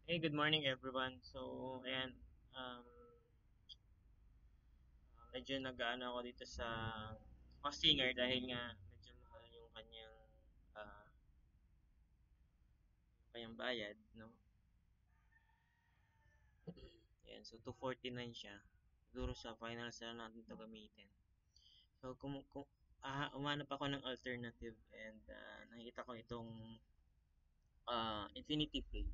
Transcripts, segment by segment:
Hey, good morning everyone. So, ayan, um, medyo nag-ano ako dito sa Hostinger dahil nga medyo mahal yung kanyang bayad, no? Ayan, so 249 siya. Siguro sa final sale natin to gamitin. So, umanap ako ng alternative and nakita ko itong Infinity Play.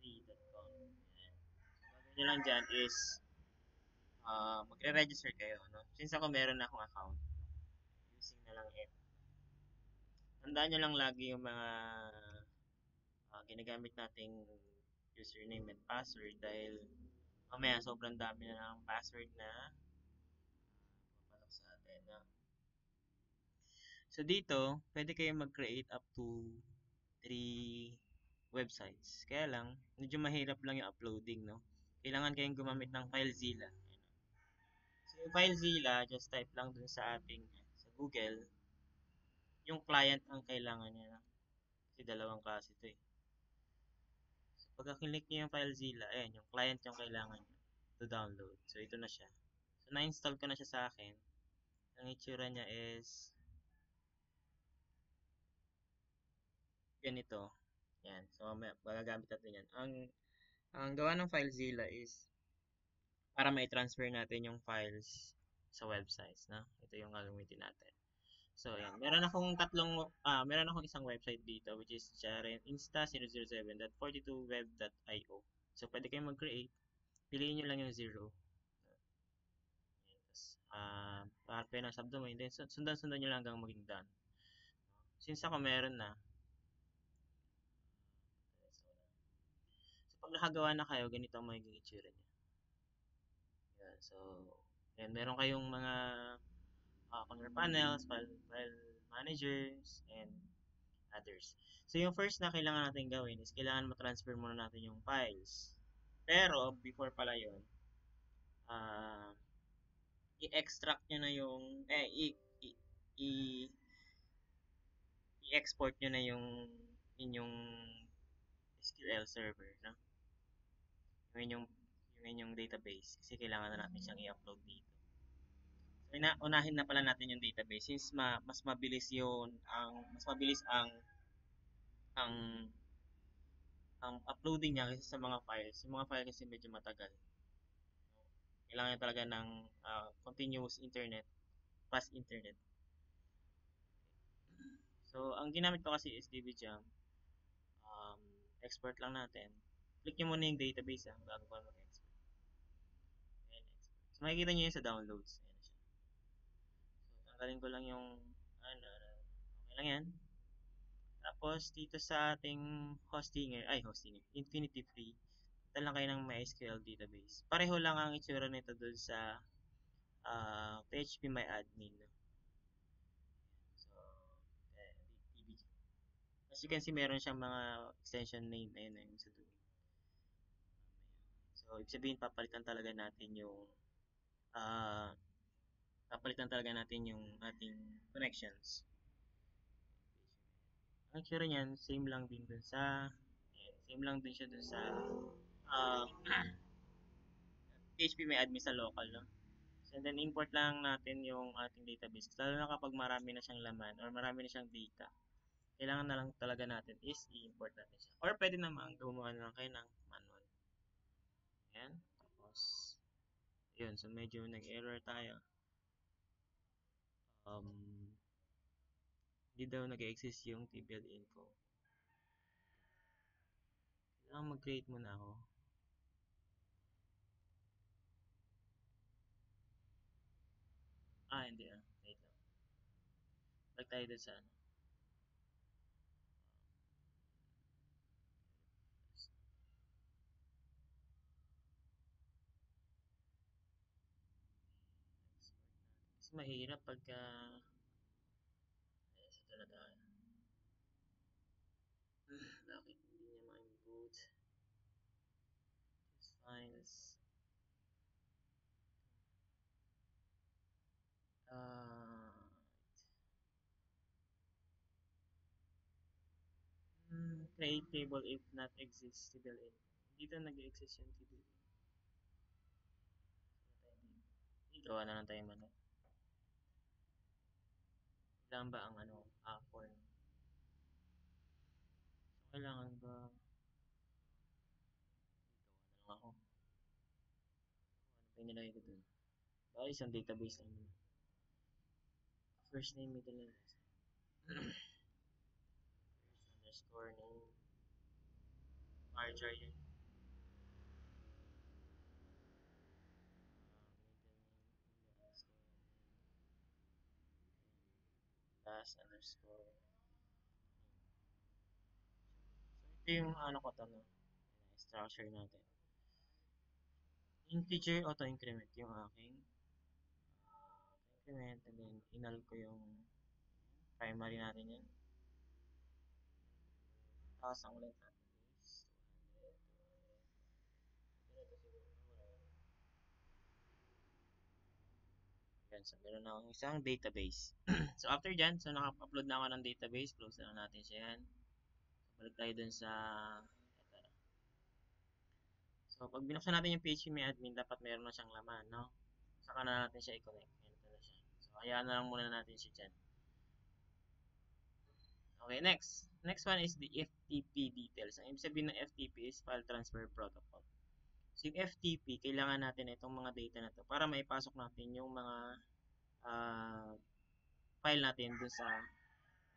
Infinityfree.com. Ayan. So, gagawin nyo lang dyan is magre-register kayo, no? Since ako meron na akong account, using na lang it. Tandaan nyo lang lagi yung mga ginagamit nating username and password dahil mamaya sobrang dami na ng password na papalak sa atin. No? So dito, pwede kayo mag-create up to 3 websites. Kaya lang, medyo mahirap lang yung uploading, no? Kailangan kayong gumamit ng FileZilla. So yung FileZilla, just type lang dun sa ating sa Google, yung client ang kailangan niya. Kasi dalawang klase ito eh. So, pagka-click niyo yung FileZilla, ayan, yung client yung kailangan niyo to download. So, ito na siya. So, na-install ko na siya sa akin. Ang itsura niya is ganito. Yan. So, mamaya, magagamit natin yan. Ang gawa ng FileZilla is para mai-transfer natin yung files sa websites, na. Ito yung gagamitin natin. So, yan. Meron akong isang website dito which is jareninsta007.42web.io. So, pwede kayong mag-create. Piliin nyo lang yung 0. Tapos, paharap kayo ng subdomain. Then, sundan-sundan nyo lang hanggang maging done. Since ako meron na, so pag nakagawa na kayo, ganito ang magiging itsura niya. Yan, so, yan, meron kayong mga control panels, file managers, and others. So, yung first na kailangan natin gawin is kailangan ma-transfer muna natin yung files. Pero, before pala yun, uh, i-extract nyo na yung, i- i-export nyo na yung inyong SQL server, no? Yung inyong database kasi kailangan na natin siyang i-upload dito. So, unahin na pala natin yung database since mas mabilis mas mabilis ang uploading niya kasi sa mga files. Yung mga file kasi medyo matagal. Kailangan niya talaga ng continuous internet, fast internet. So, ang ginamit ko kasi is DBJam. Um, Export lang natin. Click nyo muna yung database bago pa mag-export. Ayan, export. So, makikita nyo yun sa downloads. Ayan na siya. So, tanggalin ko lang yung okay lang yan. Tapos, dito sa ating hostinger, Infinity Free, dala lang kayo ng MySQL database. Pareho lang ang itsura nito doon sa PHP My Admin. No? So, eh, DBG. As you can see, meron siyang mga extension name. Ayun sa dulo. So, ibig sabihin, uh, papalitan talaga natin yung ating connections. Ang itsura niyan, same lang din siya dun sa uh, PHP may admin sa local, no? So, and then import lang natin yung ating database. Lalo na kapag marami na siyang laman or marami na siyang data, kailangan na lang talaga natin is i-import natin siya. Or pwede naman gumawa na lang kayo ng manual. Ayan. Tapos, yun. So, medyo nag-error tayo. Hindi daw nag-exist yung TBL info. Kailangan mag-create muna ako. Hindi Wait lang. Balik tayo dun sa ano. Kasi mahirap pagka ito na tayo. Bakit hindi niya ma-input? Files. create table if not exist table in. Dito nag-exist yung table in. Gawa na lang tayo man. Kailangan ba ang form? So, kailangan ba gawa na lang ako. Ano pa yung nilagay ko dun? Baka isang database lang yun. First name, middle name. First underscore name. Marjorie yun. Middle name, last underscore. So, ito yung ano ko to, no? Structure natin. Integer auto-increment yung aking increment, and then inal ko yung primary natin yan. Tapos ang length natin is 200. Yan, so meron na akong isang database. So after dyan, so naka-upload na ako ng database, close na natin siya yan. So, balik tayo dun sa ito. So pag binuksan natin yung phpMyAdmin, dapat meron na siyang laman, no? Saka na natin siya i-connect. Ito na siya. So hayaan na lang muna natin siya dyan. Okay, next. Next one is the FTP details. Ang ibig sabihin ng FTP is File Transfer Protocol. So yung FTP, kailangan natin itong mga data na to para maipasok natin yung mga file natin dun sa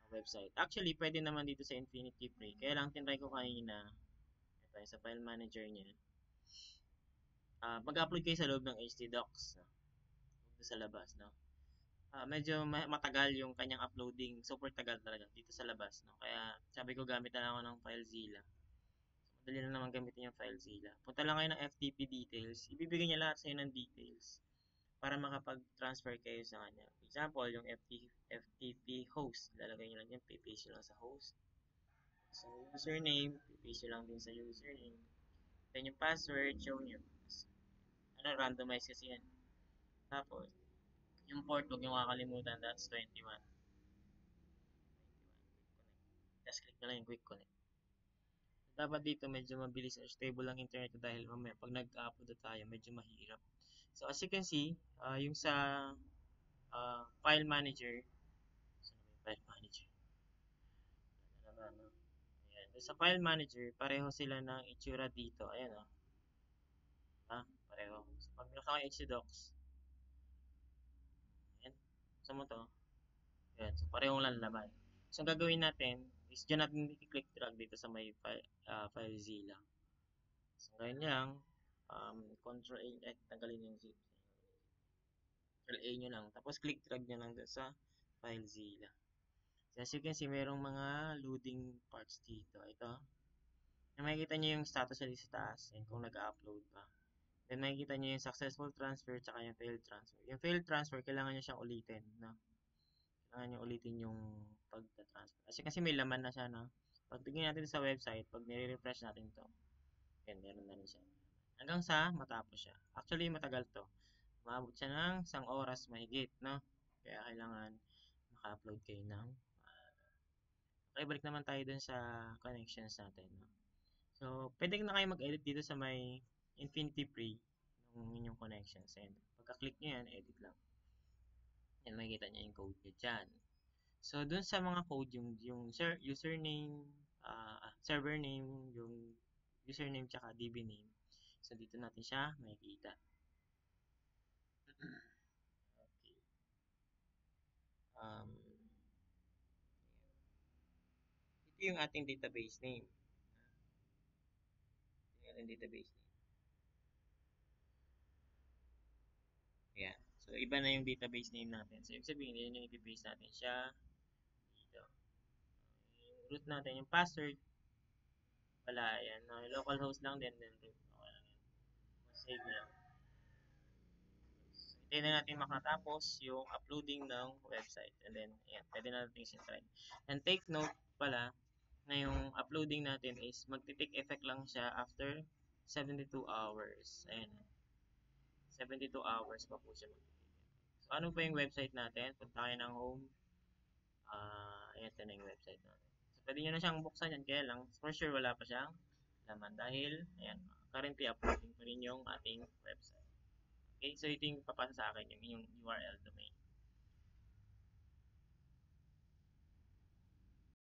website. Actually, pwede naman dito sa Infinity Free. Kaya lang tinry ko kanina, ito sa file manager niya. Mag-upload kayo sa loob ng htdocs. Dito sa labas, no? Medyo matagal yung kanyang uploading. Super tagal talaga dito sa labas, no? Kaya sabi ko gamit na lang ako ng FileZilla. So, madali lang naman gamitin yung FileZilla. Punta lang kayo ng FTP details. Ibibigay niya lahat sa inyo ng details para makapag-transfer kayo sa kanya. For example, yung FTP host. Lalagay nyo lang yan. Paste nyo lang sa host. So, username. Paste nyo lang din sa username. Then yung password, show nyo. Randomize kasi yan. Tapos, yung port, huwag nyo kakalimutan. That's 21. Just click na lang yung quick connect. Dapat dito medyo mabilis or stable ang internet ko dahil mamaya pag nag-upload tayo medyo mahirap. So as you can see, yung sa file manager, saan na yung file manager? Ayan. Sa file manager, pareho sila ng itsura dito. Ayan o. Pareho. So pag binuksan ko yung htdocs, ayan. Saan mo to? Ayan. So pareho lang laman. So ang gagawin natin is dyan natin i-click drag dito sa may FileZilla. So ngayon lang, Control A, tanggalin yung zip. Control A nyo lang. Tapos click drag nyo lang doon sa FileZilla. So as you can see, merong mga loading parts dito. Ito. Makikita nyo yung status sa taas. And kung nag-upload pa. Then makikita nyo yung successful transfer tsaka yung failed transfer. Yung failed transfer, kailangan nyo siyang ulitin. No? Kailangan nyo ulitin yung pag-transfer. Kasi may laman na siya. No? Pag tingin natin sa website, pag nire-refresh natin to, yan, meron na rin siya. Hanggang sa matapos siya. Actually, matagal to. Umabot siya ng 1 oras mahigit, no? Kaya kailangan maka-upload kayo ng okay, balik naman tayo dun sa connections natin, no? So, pwede na kayo mag-edit dito sa may Infinity Free ng inyong connections. And pagka-click nyo yan, edit lang. Yan, makikita nyo yung code nyo dyan. So, dun sa mga code, yung username, server name, yung username tsaka DB name. So, dito natin siya makikita. Okay. Ito yung ating database name. Ito yung ating database name. Ayan. So, iba na yung database name natin. So, ibig sabihin, yun yung i-paste natin siya dito. Yung root natin, yung password, wala, ayan. Localhost lang din, then root. Okay lang yan. Save lang. So, hintayin na natin makatapos yung uploading ng website. And then, ayan, pwede na natin sintry. And take note pala, na yung uploading natin is magti-take effect lang siya after 72 hours. Ayan. 72 hours pa po siya magti-take effect. So, ano po yung website natin? Punta kayo ng home. Ito na yung website natin. So, Pwede nyo na siyang buksan yan, kaya lang, for sure wala pa siyang laman dahil, ayan, currently uploading pa rin yung ating website. Okay, so ito yung papasa sa akin, yung URL domain.